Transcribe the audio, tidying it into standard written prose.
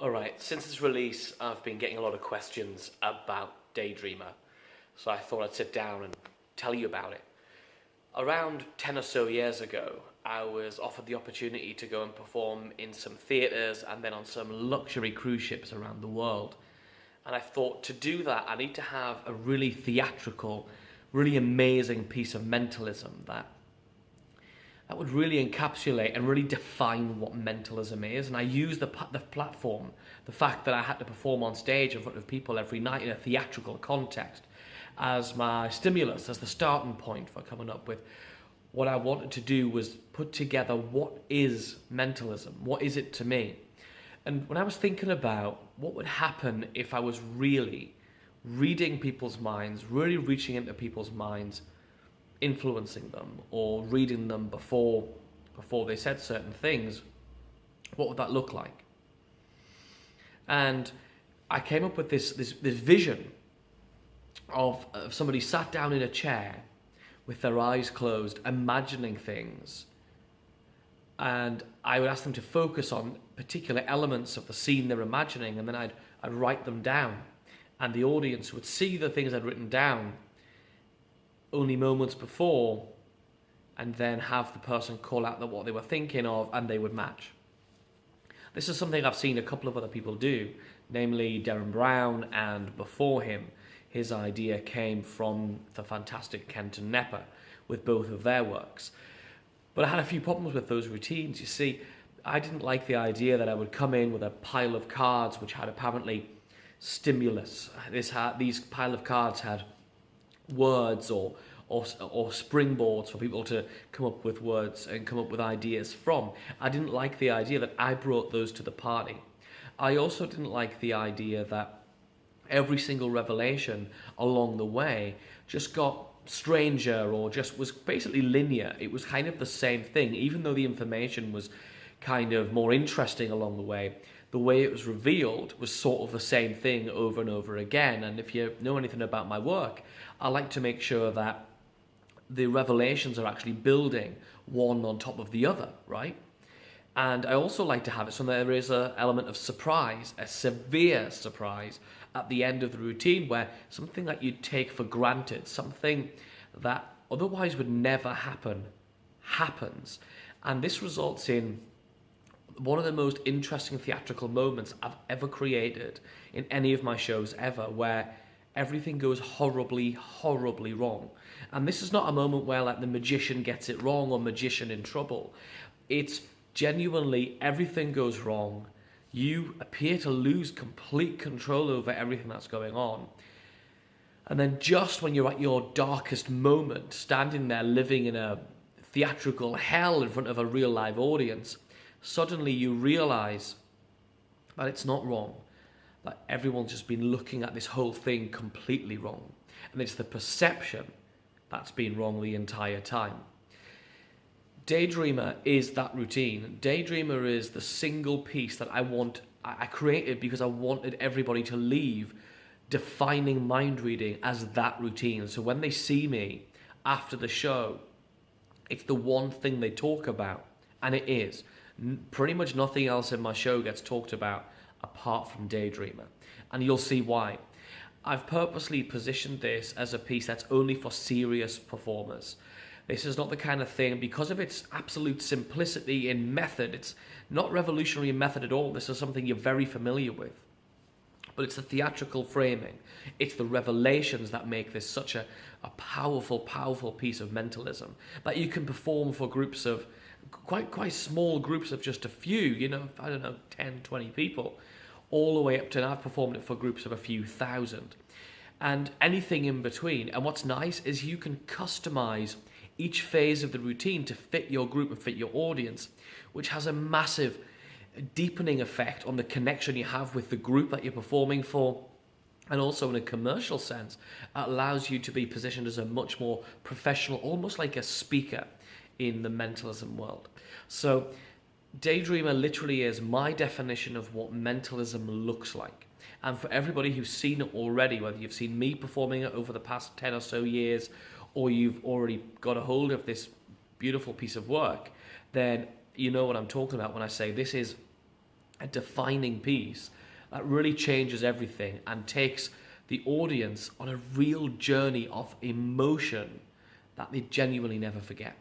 Alright, since its release, I've been getting a lot of questions about Daydreamer, so I thought I'd sit down and tell you about it. Around 10 or so years ago, I was offered the opportunity to go and perform in some theatres and then on some luxury cruise ships around the world. And I thought, to do that, I need to have a really theatrical, really amazing piece of mentalism that would really encapsulate and really define what mentalism is. And I used the platform, the fact that I had to perform on stage in front of people every night in a theatrical context, as my stimulus, as the starting point for coming up with what I wanted to do was put together what is mentalism, what is it to me. And when I was thinking about what would happen if I was really reading people's minds, really reaching into people's minds, influencing them or reading them before they said certain things, what would that look like? And I came up with this vision of somebody sat down in a chair with their eyes closed, imagining things, and I would ask them to focus on particular elements of the scene they're imagining, and then I'd write them down, and the audience would see the things I'd written down only moments before, and then have the person call out what they were thinking of, and they would match. This is something I've seen a couple of other people do, namely Darren Brown, and before him, his idea came from the fantastic Kenton Nepper with both of their works. But I had a few problems with those routines. You see, I didn't like the idea that I would come in with a pile of cards which had apparently stimulus. These pile of cards had words or springboards for people to come up with words and come up with ideas from. I didn't like the idea that I brought those to the party. I also didn't like the idea that every single revelation along the way just got stranger or just was basically linear. It was kind of the same thing, even though the information was kind of more interesting along the way it was revealed was sort of the same thing over and over again. And if you know anything about my work, I like to make sure that the revelations are actually building one on top of the other, right? And I also like to have it so there is an element of surprise, a severe surprise at the end of the routine, where something that you take for granted, something that otherwise would never happen, happens. And this results in one of the most interesting theatrical moments I've ever created in any of my shows ever, where everything goes horribly, horribly wrong. And this is not a moment where like the magician gets it wrong or magician in trouble. It's genuinely everything goes wrong. You appear to lose complete control over everything that's going on. And then just when you're at your darkest moment, standing there living in a theatrical hell in front of a real live audience, suddenly you realize that it's not wrong, that everyone's just been looking at this whole thing completely wrong. And it's the perception that's been wrong the entire time. Daydreamer is that routine. Daydreamer is the single piece that I created because I wanted everybody to leave defining mind reading as that routine. So when they see me after the show, it's the one thing they talk about, and it is. Pretty much nothing else in my show gets talked about apart from Daydreamer, and you'll see why. I've purposely positioned this as a piece that's only for serious performers. This is not the kind of thing, because of its absolute simplicity in method, it's not revolutionary in method at all. This is something you're very familiar with. But it's the theatrical framing, it's the revelations that make this such a powerful, powerful piece of mentalism that you can perform for groups of quite small groups of just a few, 10, 20 people, all the way up to now I've performed it for groups of a few thousand, and anything in between. And what's nice is you can customize each phase of the routine to fit your group and fit your audience, which has a massive deepening effect on the connection you have with the group that you're performing for. And also in a commercial sense, it allows you to be positioned as a much more professional, almost like a speaker in the mentalism world. So Daydreamer literally is my definition of what mentalism looks like. And for everybody who's seen it already, whether you've seen me performing it over the past 10 or so years, or you've already got a hold of this beautiful piece of work, then you know what I'm talking about when I say this is a defining piece that really changes everything and takes the audience on a real journey of emotion that they genuinely never forget.